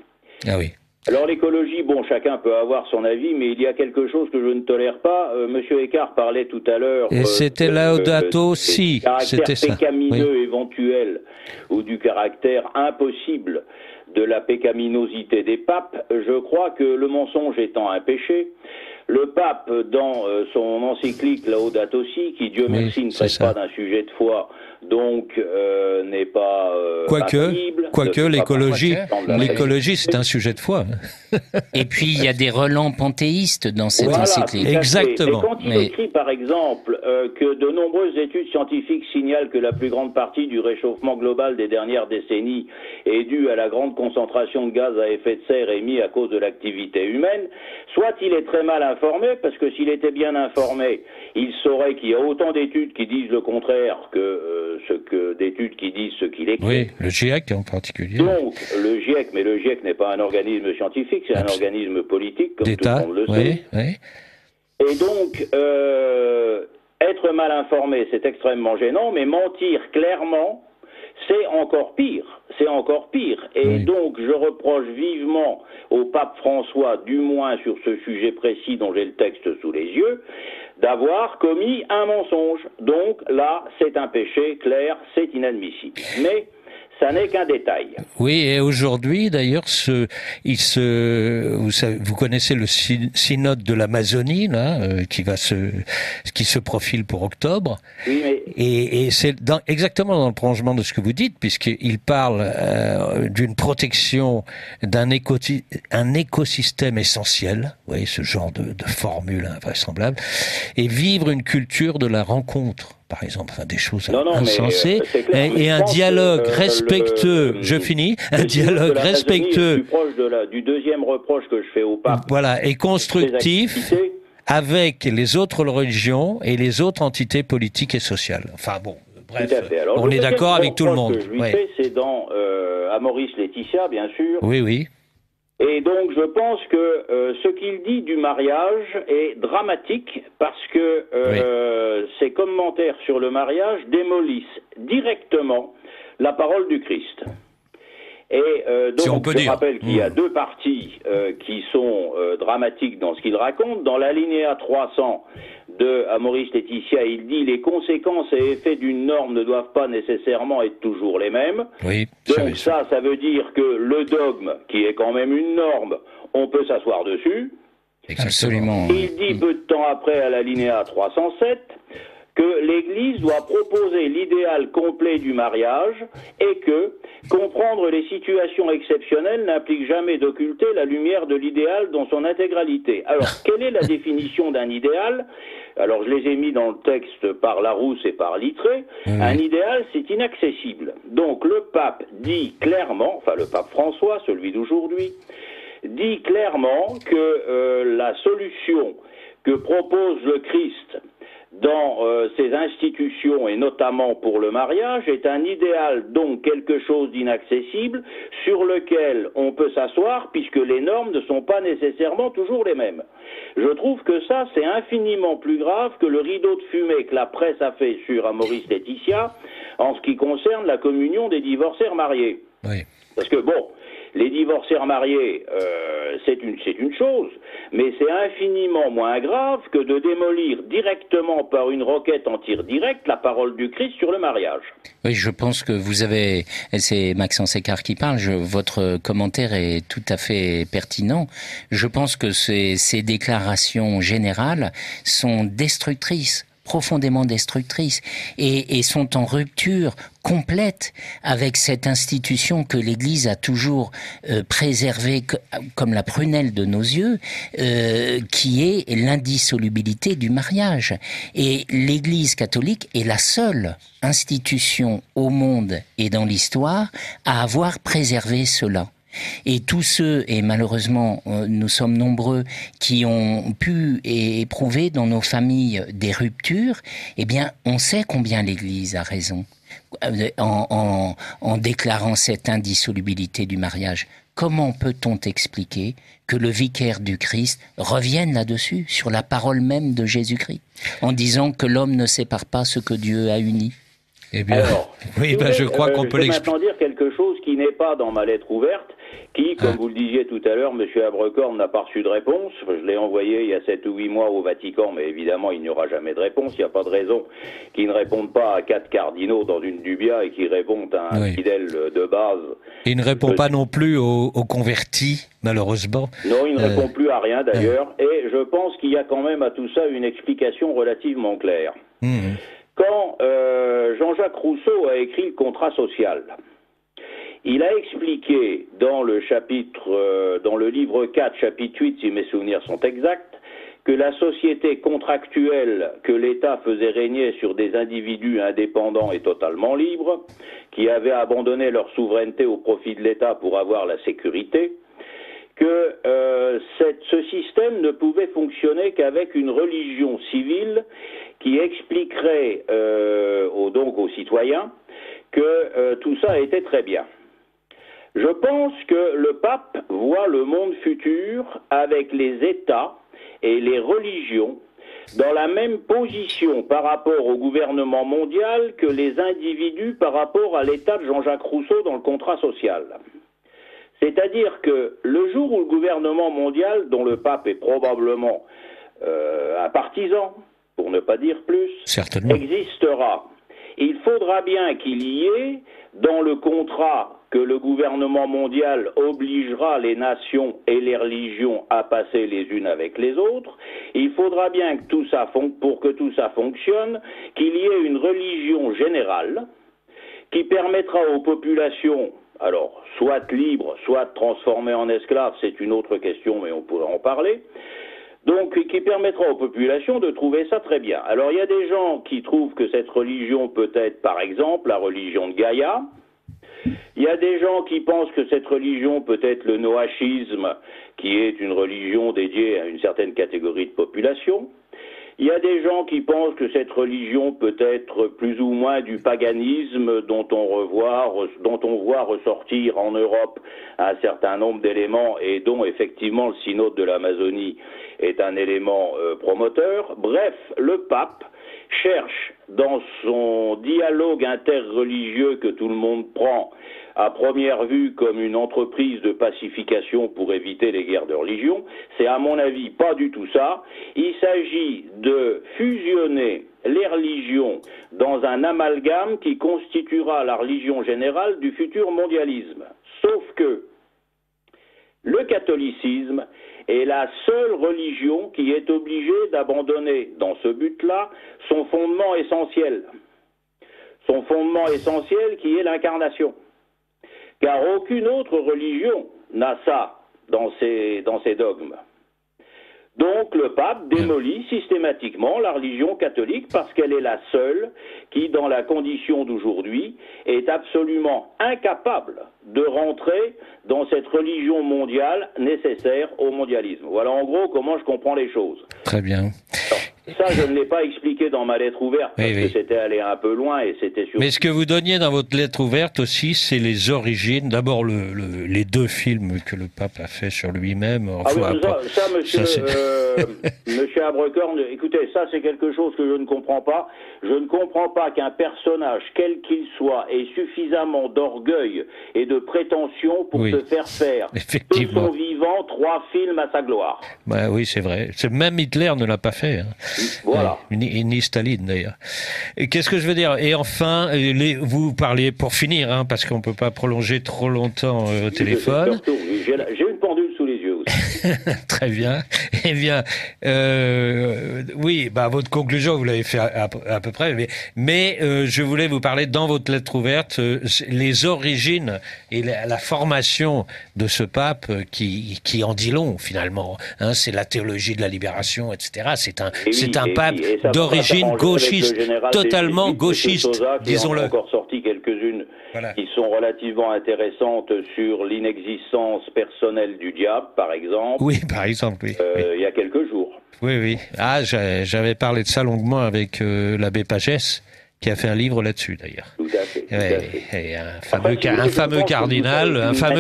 Ah oui. Alors l'écologie, chacun peut avoir son avis, mais il y a quelque chose que je ne tolère pas. Monsieur Eckart parlait tout à l'heure... Et c'était Laudato Si, c'était ça. Du caractère pécamineux éventuel, ou du caractère impossible de la pécaminosité des papes. Je crois que le mensonge étant un péché, le pape, dans son encyclique Laudato Si, qui, Dieu merci, ne traite pas d'un sujet de foi, donc n'est pas quoique l'écologie c'est un sujet de foi. Et puis il y a des relents panthéistes dans cette encyclique. Exactement. Et quand il écrit par exemple que de nombreuses études scientifiques signalent que la plus grande partie du réchauffement global des dernières décennies est due à la grande concentration de gaz à effet de serre émis à cause de l'activité humaine, soit il est très mal informé, parce que s'il était bien informé, il saurait qu'il y a autant d'études qui disent le contraire que d'études qui disent ce qu'il écrit. Oui, le GIEC en particulier. Donc, le GIEC, mais le GIEC n'est pas un organisme scientifique, c'est un organisme politique, comme tout le monde le sait. Oui. Et donc, être mal informé, c'est extrêmement gênant, mais mentir clairement, c'est encore pire. Et donc, je reproche vivement au pape François, du moins sur ce sujet précis dont j'ai le texte sous les yeux, d'avoir commis un mensonge. Donc là, c'est un péché clair, c'est inadmissible. Mais ça n'est qu'un détail. Oui, et aujourd'hui, d'ailleurs, vous connaissez le synode de l'Amazonie, là, qui se profile pour octobre. Oui, mais... Et c'est exactement dans le prolongement de ce que vous dites, puisqu'il parle d'une protection d'un écosystème essentiel. Vous voyez, ce genre de formule invraisemblable. Et vivre une culture de la rencontre, par exemple, des choses insensées, et un dialogue respectueux, un dialogue respectueux. Je suis proche du deuxième reproche que je fais au pape. Voilà, et constructif avec les autres religions et les autres entités politiques et sociales. Enfin bon, bref, alors, on est d'accord avec tout le monde. Ce que je lui fais, c'est dans Amoris Laetitia, bien sûr. Oui. Et donc, je pense que ce qu'il dit du mariage est dramatique parce que ses commentaires sur le mariage démolissent directement la parole du Christ. Et donc, je rappelle qu'il y a deux parties qui sont dramatiques dans ce qu'il raconte. Dans l'alinéa 300 de Amoris Laetitia, il dit « Les conséquences et effets d'une norme ne doivent pas nécessairement être toujours les mêmes. » Oui, donc ça veut dire que le dogme, qui est quand même une norme, on peut s'asseoir dessus. Absolument. Il dit peu de temps après, à l'alinéa 307, que l'Église doit proposer l'idéal complet du mariage et que comprendre les situations exceptionnelles n'implique jamais d'occulter la lumière de l'idéal dans son intégralité. Alors, quelle est la définition d'un idéal ? Alors, je les ai mis dans le texte par Larousse et par Littré. Un idéal, c'est inaccessible. Donc, le pape dit clairement, enfin le pape François, celui d'aujourd'hui, dit clairement que la solution que propose le Christ dans ces institutions, et notamment pour le mariage, est un idéal, donc quelque chose d'inaccessible, sur lequel on peut s'asseoir, puisque les normes ne sont pas nécessairement toujours les mêmes. Je trouve que ça, c'est infiniment plus grave que le rideau de fumée que la presse a fait sur Amoris Laetitia, en ce qui concerne la communion des divorcés mariés. Oui. Parce que, bon, les divorcés mariés, c'est une chose, mais c'est infiniment moins grave que de démolir directement par une requête en tir direct la parole du Christ sur le mariage. Oui, je pense que vous avez, c'est Maxence Écart qui parle, votre commentaire est tout à fait pertinent. Je pense que ces déclarations générales sont destructrices, profondément destructrices, et sont en rupture complète avec cette institution que l'Église a toujours préservée comme la prunelle de nos yeux, qui est l'indissolubilité du mariage. Et l'Église catholique est la seule institution au monde et dans l'histoire à avoir préservé cela. Et tous ceux, et malheureusement nous sommes nombreux, qui ont pu éprouver dans nos familles des ruptures, eh bien on sait combien l'Église a raison en déclarant cette indissolubilité du mariage. Comment peut-on expliquer que le vicaire du Christ revienne là-dessus, sur la parole même de Jésus-Christ, en disant que l'homme ne sépare pas ce que Dieu a uni? Eh bien, alors, oui, je crois qu'on peut l'expliquer. Je vais maintenant dire quelque chose qui n'est pas dans ma lettre ouverte, qui, comme vous le disiez tout à l'heure, M. Abrecorn n'a pas reçu de réponse. Je l'ai envoyé il y a 7 ou 8 mois au Vatican, mais évidemment, il n'y aura jamais de réponse. Il n'y a pas de raison qu'il ne réponde pas à 4 cardinaux dans une dubia et qu'il réponde à un fidèle de base. Il ne répond pas non plus aux convertis, malheureusement. Non, il ne répond plus à rien d'ailleurs. Et je pense qu'il y a quand même à tout ça une explication relativement claire. quand Jean-Jacques Rousseau a écrit le contrat social, il a expliqué dans le livre 4, chapitre 8, si mes souvenirs sont exacts, que la société contractuelle que l'État faisait régner sur des individus indépendants et totalement libres, qui avaient abandonné leur souveraineté au profit de l'État pour avoir la sécurité, que ce système ne pouvait fonctionner qu'avec une religion civile qui expliquerait donc aux citoyens que tout ça était très bien. Je pense que le pape voit le monde futur avec les États et les religions dans la même position par rapport au gouvernement mondial que les individus par rapport à l'État de Jean-Jacques Rousseau dans le contrat social. C'est-à-dire que le jour où le gouvernement mondial, dont le pape est probablement un partisan, pour ne pas dire plus, existera, il faudra bien qu'il y ait, dans le contrat que le gouvernement mondial obligera les nations et les religions à passer les unes avec les autres, il faudra bien que pour que tout ça fonctionne, qu'il y ait une religion générale qui permettra aux populations, alors, soit libres, soit transformées en esclaves, c'est une autre question, mais on pourra en parler, donc qui permettra aux populations de trouver ça très bien. Alors, il y a des gens qui trouvent que cette religion peut être, par exemple, la religion de Gaïa. Il y a des gens qui pensent que cette religion peut être le noachisme, qui est une religion dédiée à une certaine catégorie de population. Il y a des gens qui pensent que cette religion peut être plus ou moins du paganisme dont on voit ressortir en Europe un certain nombre d'éléments et dont effectivement le synode de l'Amazonie est un élément promoteur. Bref, le pape cherche dans son dialogue interreligieux que tout le monde prend à première vue comme une entreprise de pacification pour éviter les guerres de religion, c'est à mon avis pas du tout ça. Il s'agit de fusionner les religions dans un amalgame qui constituera la religion générale du futur mondialisme. Sauf que le catholicisme est la seule religion qui est obligée d'abandonner dans ce but-là son fondement essentiel. Son fondement essentiel qui est l'incarnation. Car aucune autre religion n'a ça dans ses dogmes. Donc le pape démolit systématiquement la religion catholique parce qu'elle est la seule qui, dans la condition d'aujourd'hui, est absolument incapable de rentrer dans cette religion mondiale nécessaire au mondialisme. Voilà en gros comment je comprends les choses. Très bien. Alors, ça, je ne l'ai pas expliqué dans ma lettre ouverte parce que c'était aller un peu loin et c'était surtout... Mais ce que vous donniez dans votre lettre ouverte aussi, c'est les origines. D'abord, les deux films que le pape a fait sur lui-même. Enfin, monsieur Abrecorn, écoutez, ça c'est quelque chose que je ne comprends pas. Je ne comprends pas qu'un personnage, quel qu'il soit, ait suffisamment d'orgueil et de prétention pour se faire faire de son vivant 3 films à sa gloire. Bah oui, c'est vrai. Même Hitler ne l'a pas fait. Hein. Voilà. Ni Staline d'ailleurs. Et qu'est-ce que je veux dire? Et enfin, vous parliez pour finir, hein, parce qu'on peut pas prolonger trop longtemps au téléphone. J'ai une pendule sous les yeux aussi. Très bien. Eh bien, oui, votre conclusion, vous l'avez fait à peu près, mais je voulais vous parler dans votre lettre ouverte les origines et la formation de ce pape qui en dit long finalement. Hein, c'est la théologie de la libération, etc. C'est un pape d'origine gauchiste, totalement gauchiste, disons-le. Il y a encore sorti quelques-unes qui sont relativement intéressantes sur l'inexistence personnelle du diable, par exemple. Oui, par exemple, oui. Il y a quelques jours. Oui. Ah, j'avais parlé de ça longuement avec l'abbé Pagès, qui a fait un livre là-dessus, d'ailleurs. Tout à fait. Et un fameux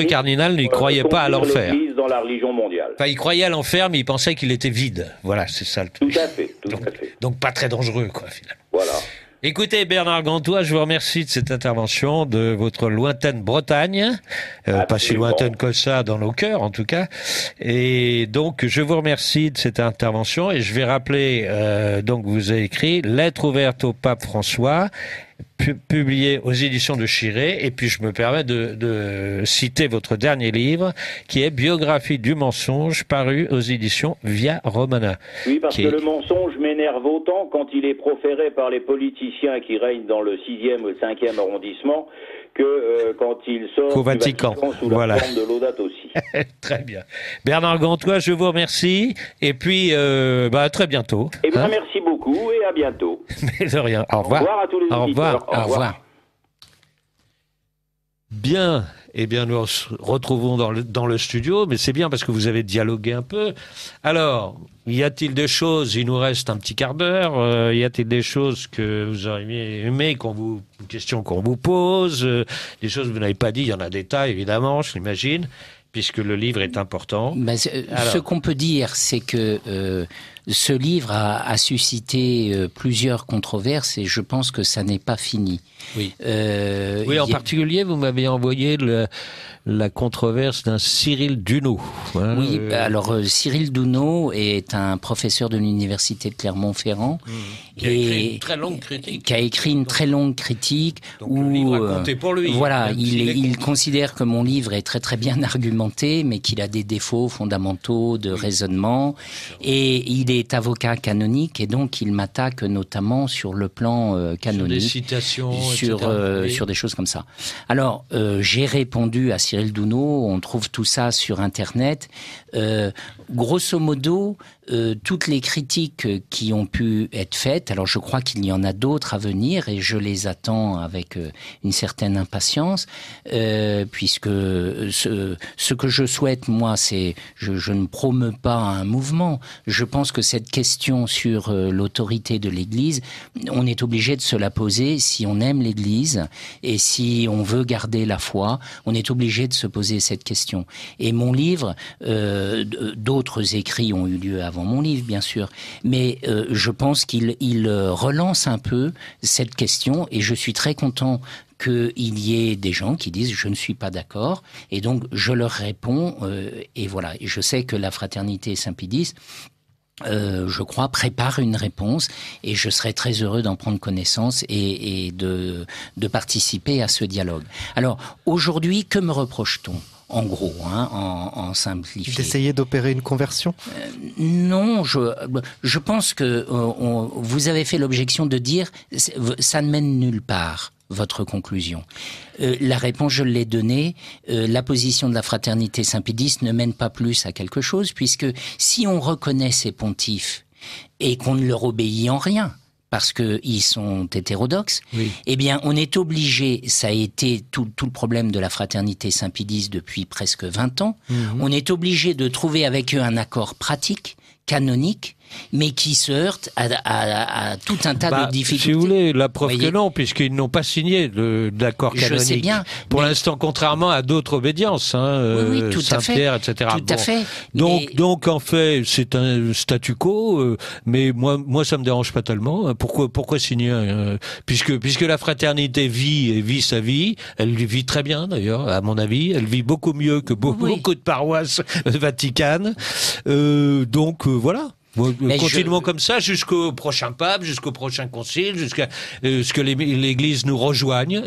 cardinal n'y croyait pas à l'enfer. Dans la religion mondiale. Enfin, il croyait à l'enfer, mais il pensait qu'il était vide. Voilà, c'est ça le truc. Tout à fait. Donc pas très dangereux, quoi, finalement. Voilà. Écoutez, Bernard Gantois, je vous remercie de cette intervention, de votre lointaine Bretagne, pas si lointaine que ça dans nos cœurs en tout cas. Et donc, je vous remercie de cette intervention et je vais rappeler, donc vous avez écrit « Lettre ouverte au pape François ». publié aux éditions de Chiré. Et puis je me permets de citer votre dernier livre, qui est Biographie du mensonge, paru aux éditions Via Romana. Oui, parce que le mensonge m'énerve autant quand il est proféré par les politiciens qui règnent dans le 6e ou le 5e arrondissement que quand il sort au Vatican sous la forme de Laudato Si. Très bien. Bernard Gantois, je vous remercie. Et puis, à très bientôt. Eh bien, merci beaucoup et à bientôt. Mais de rien. Au revoir. Au revoir à tous les auditeurs. Au revoir. Bien. Eh bien, nous retrouvons dans le studio, mais c'est bien parce que vous avez dialogué un peu. Alors, y a-t-il des choses, il nous reste un petit quart d'heure, y a-t-il des choses que vous auriez aimé, une question qu'on vous pose, des choses que vous n'avez pas dit, il y en a des tas, évidemment, je l'imagine, puisque le livre est important. Ce qu'on peut dire, c'est que ce livre a suscité plusieurs controverses et je pense que ça n'est pas fini. Oui. En particulier, vous m'avez envoyé la controverse d'un Cyril Dunot. Oui, alors Cyril Dunot est un professeur de l'université de Clermont-Ferrand qui a écrit une très longue critique. Qui a écrit une très longue critique. Donc le livre a compté pour lui. Voilà, il considère que mon livre est très très bien argumenté, mais qu'il a des défauts fondamentaux de raisonnement. Et il est avocat canonique et donc il m'attaque notamment sur le plan canonique. Sur des citations, sur des choses comme ça. Alors, j'ai répondu à Cyril Dunot, on trouve tout ça sur Internet. Grosso modo, toutes les critiques qui ont pu être faites, alors je crois qu'il y en a d'autres à venir et je les attends avec une certaine impatience, puisque ce que je souhaite, moi, c'est, je ne promeus pas un mouvement. Je pense que cette question sur l'autorité de l'Église, on est obligé de se la poser si on aime l'Église et si on veut garder la foi, on est obligé de se poser cette question. Et mon livre, d'autres écrits ont eu lieu avant mon livre, bien sûr, mais je pense qu'il relance un peu cette question et je suis très content qu'il y ait des gens qui disent « je ne suis pas d'accord » et donc je leur réponds et voilà. Et je sais que la Fraternité Saint-Pédis je crois, prépare une réponse et je serai très heureux d'en prendre connaissance et de participer à ce dialogue. Alors, aujourd'hui, que me reproche-t-on ? En gros, en simplifié. D'essayer d'opérer une conversion ? Non, je pense que vous avez fait l'objection de dire ça ne mène nulle part, votre conclusion. La réponse, je l'ai donnée. La position de la Fraternité Saint-Pédis ne mène pas plus à quelque chose, puisque si on reconnaît ces pontifes et qu'on ne leur obéit en rien, parce qu'ils sont hétérodoxes, eh bien, on est obligé, ça a été tout le problème de la Fraternité Saint-Pédis depuis presque 20 ans, on est obligé de trouver avec eux un accord pratique, canonique, mais qui se heurte à tout un tas de difficultés. Si vous voulez, la preuve que non, puisqu'ils n'ont pas signé d'accord canonique. Je sais bien. Pour l'instant, contrairement à d'autres obédiences, Saint-Pierre, etc. Tout à fait. Donc, en fait, c'est un statu quo, mais moi, ça me dérange pas tellement. Pourquoi signer puisque la fraternité vit sa vie, elle vit très bien d'ailleurs, à mon avis, elle vit beaucoup mieux que beaucoup de paroisses vaticanes. Donc, voilà. Continuons comme ça jusqu'au prochain pape, jusqu'au prochain concile, jusqu'à ce que l'Église nous rejoigne,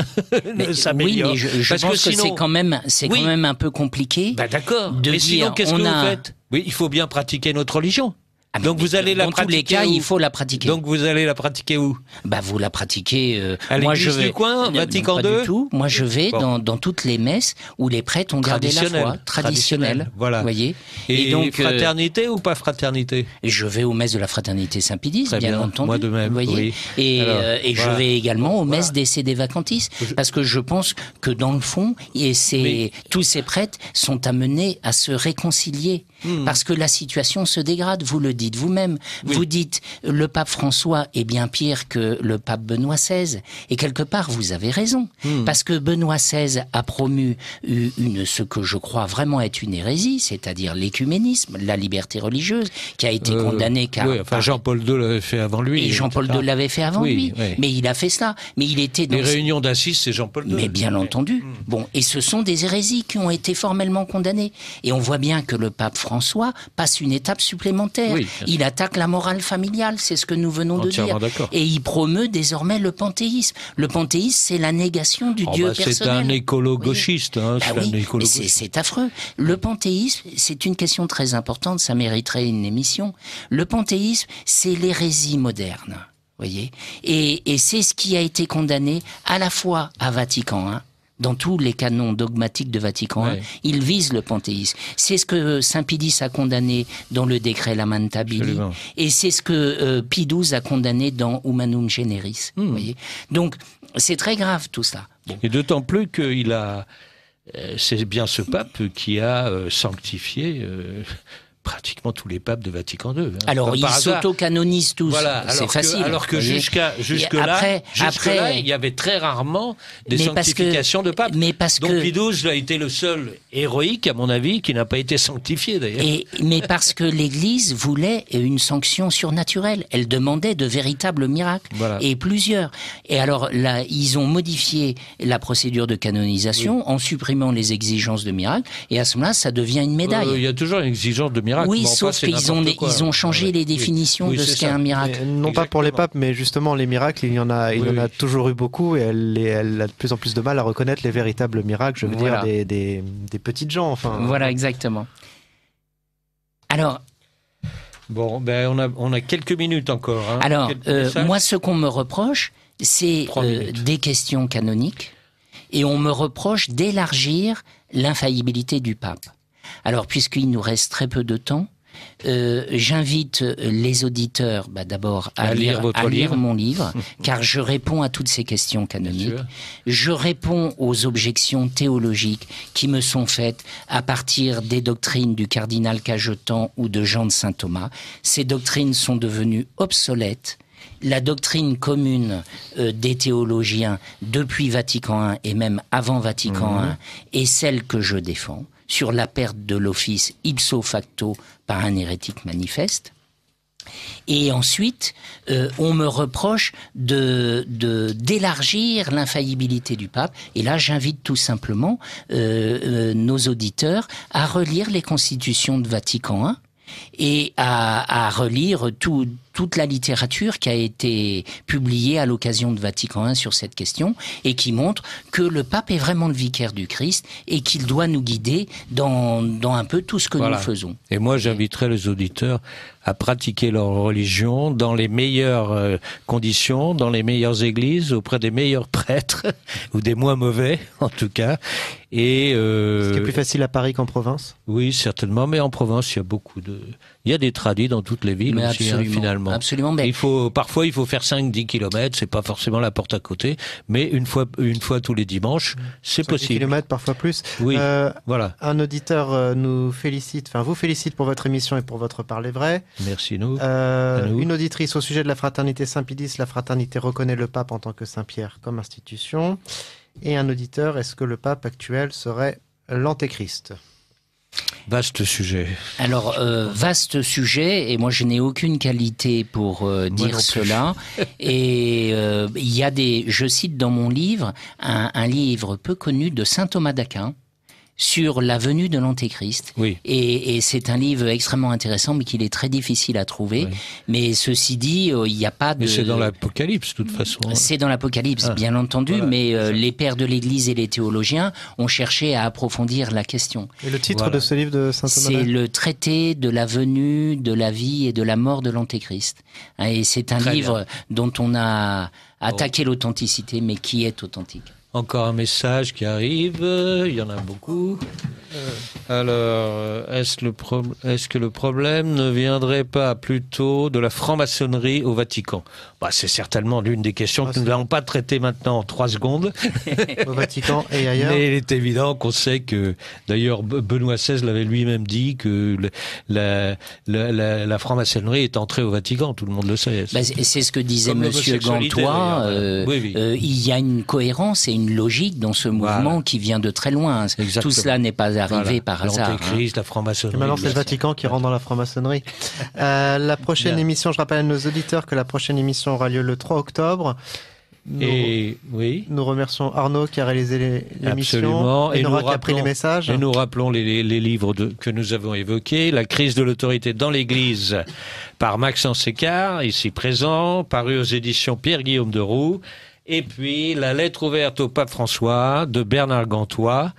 s'améliore. Oui, mais je pense que sinon... c'est quand même un peu compliqué. D'accord. Mais sinon, qu'est-ce que vous faites ? Oui, il faut bien pratiquer notre religion. Donc vous allez la pratiquer. Dans tous les cas, il faut la pratiquer. Donc vous allez la pratiquer où ? Vous la pratiquez. À l'église du coin, Vatican II ? Pas du tout. Moi, je vais dans toutes les messes où les prêtres ont gardé la foi traditionnelle. Voilà. Vous voyez. Et donc fraternité ou pas fraternité ? Je vais aux messes de la Fraternité Saint-Pédis, bien entendu. Moi de même. Vous voyez. Oui. Et je vais également aux messes des CD vacantis, parce que je pense que dans le fond, tous ces prêtres sont amenés à se réconcilier, parce que la situation se dégrade. Vous le dites vous-même. Vous dites, le pape François est bien pire que le pape Benoît XVI. Et quelque part, vous avez raison. Parce que Benoît XVI a promu ce que je crois vraiment être une hérésie, c'est-à-dire l'écuménisme, la liberté religieuse, qui a été condamnée Jean-Paul II l'avait fait avant lui. Et Jean-Paul II l'avait fait avant lui. Mais il a fait cela. Mais il était dans... Les réunions d'Assise, c'est Jean-Paul II. Mais bien entendu. Bon, et ce sont des hérésies qui ont été formellement condamnées. Et on voit bien que le pape François passe une étape supplémentaire. Il attaque la morale familiale, c'est ce que nous venons de dire. Et il promeut désormais le panthéisme. Le panthéisme, c'est la négation du Dieu personnel. C'est un écolo-gauchiste. C'est affreux. Le panthéisme, c'est une question très importante, ça mériterait une émission. Le panthéisme, c'est l'hérésie moderne. Voyez, et c'est ce qui a été condamné à la fois à Vatican I, dans tous les canons dogmatiques de Vatican I, il vise le panthéisme. C'est ce que Saint Pie X a condamné dans le décret Lamentabili, et c'est ce que Pie XII a condamné dans Humanum Generis. Voyez, donc c'est très grave tout ça. Bon. Et d'autant plus qu'il a, c'est bien ce pape qui a sanctifié. Pratiquement tous les papes de Vatican II. Hein. Alors, ils s'auto-canonisent tous, voilà, c'est facile. Alors que jusque-là, il y avait très rarement des sanctifications de papes. Donc Pie XII a été le seul héroïque, à mon avis, qui n'a pas été sanctifié, d'ailleurs. Mais parce que l'Église voulait une sanction surnaturelle. Elle demandait de véritables miracles, et plusieurs. Et alors, là, ils ont modifié la procédure de canonisation en supprimant les exigences de miracles, et à ce moment-là, ça devient une médaille. Il y a toujours une exigence de miracle. Oui, sauf qu'ils ont changé les définitions de ce qu'est un miracle. Mais non pas pour les papes, mais justement les miracles, il y en a toujours eu beaucoup, et elle a de plus en plus de mal à reconnaître les véritables miracles, je veux dire des petites gens. Enfin. Voilà, exactement. Alors... Bon, on a quelques minutes encore. Hein. Alors, moi, ce qu'on me reproche, c'est des questions canoniques, et on me reproche d'élargir l'infaillibilité du pape. Alors, puisqu'il nous reste très peu de temps, j'invite les auditeurs d'abord à lire mon livre, car je réponds à toutes ces questions canoniques. Je réponds aux objections théologiques qui me sont faites à partir des doctrines du cardinal Cajetan ou de Jean de Saint-Thomas. Ces doctrines sont devenues obsolètes. La doctrine commune des théologiens depuis Vatican I et même avant Vatican I est celle que je défends, sur la perte de l'office ipso facto par un hérétique manifeste. Et ensuite, on me reproche d'élargir l'infaillibilité du pape. Et là, j'invite tout simplement nos auditeurs à relire les constitutions de Vatican I et à relire toute la littérature qui a été publiée à l'occasion de Vatican I sur cette question, et qui montre que le pape est vraiment le vicaire du Christ et qu'il doit nous guider dans un peu tout ce que nous faisons. Et moi, j'inviterai les auditeurs à pratiquer leur religion dans les meilleures conditions, dans les meilleures églises, auprès des meilleurs prêtres, ou des moins mauvais, en tout cas. Et ce qui est plus facile à Paris qu'en province ? Oui, certainement, mais en province, il y a des tradis dans toutes les villes aussi, finalement. Absolument. Mais... Parfois, il faut faire 5-10 kilomètres, c'est pas forcément la porte à côté, mais une fois tous les dimanches, c'est possible. 10 kilomètres, parfois plus. Oui, voilà. Un auditeur vous félicite pour votre émission et pour votre Parler Vrai. Merci, nous. Une auditrice au sujet de la fraternité Saint-Pie X, la fraternité reconnaît le pape en tant que Saint-Pierre comme institution. Et un auditeur, est-ce que le pape actuel serait l'antéchrist ? Vaste sujet. Alors, vaste sujet, et moi je n'ai aucune qualité pour dire cela. Et il y a je cite dans mon livre un livre peu connu de saint Thomas d'Aquin sur la venue de l'Antéchrist. Oui. Et c'est un livre extrêmement intéressant, mais qu'il est très difficile à trouver. Oui. Mais ceci dit, il n'y a pas de... Mais c'est dans l'Apocalypse, de toute façon. C'est dans l'Apocalypse, bien entendu, voilà, mais les pères de l'Église et les théologiens ont cherché à approfondir la question. Et le titre de ce livre de saint Thomas d'Aquin ? C'est le traité de la venue, de la vie et de la mort de l'Antéchrist. Et c'est un livre dont on a attaqué l'authenticité, mais qui est authentique. Encore un message qui arrive, il y en a beaucoup. Alors, est-ce que le problème ne viendrait pas plutôt de la franc-maçonnerie au Vatican ? C'est certainement l'une des questions que nous n'allons pas traiter maintenant en 3 secondes. Au Vatican et ailleurs. Mais il est évident qu'on sait que, d'ailleurs, Benoît XVI l'avait lui-même dit, que la franc-maçonnerie est entrée au Vatican, tout le monde le sait. C'est ce que disait Monsieur Gantois. Il y a une cohérence et une logique dans ce mouvement qui vient de très loin. Exactement. Tout cela n'est pas arrivé par hasard. L'Antéchrist, la franc-maçonnerie. Et maintenant, c'est le Vatican qui rentre dans la franc-maçonnerie. La prochaine émission, je rappelle à nos auditeurs que la prochaine émission aura lieu le 3 octobre. Nous remercions Arnaud qui a réalisé l'émission. Absolument. Et Nora qui a pris les messages. Et nous rappelons les livres que nous avons évoqués. La crise de l'autorité dans l'Église par Maxence Écart, ici présent, paru aux éditions Pierre-Guillaume de Roux. Et puis La lettre ouverte au pape François de Bernard Gantois,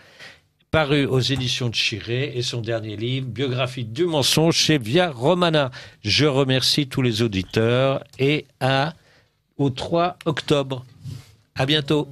paru aux éditions de Chiré, et son dernier livre, Biographie du mensonge, chez Via Romana. Je remercie tous les auditeurs et au 3 octobre. À bientôt.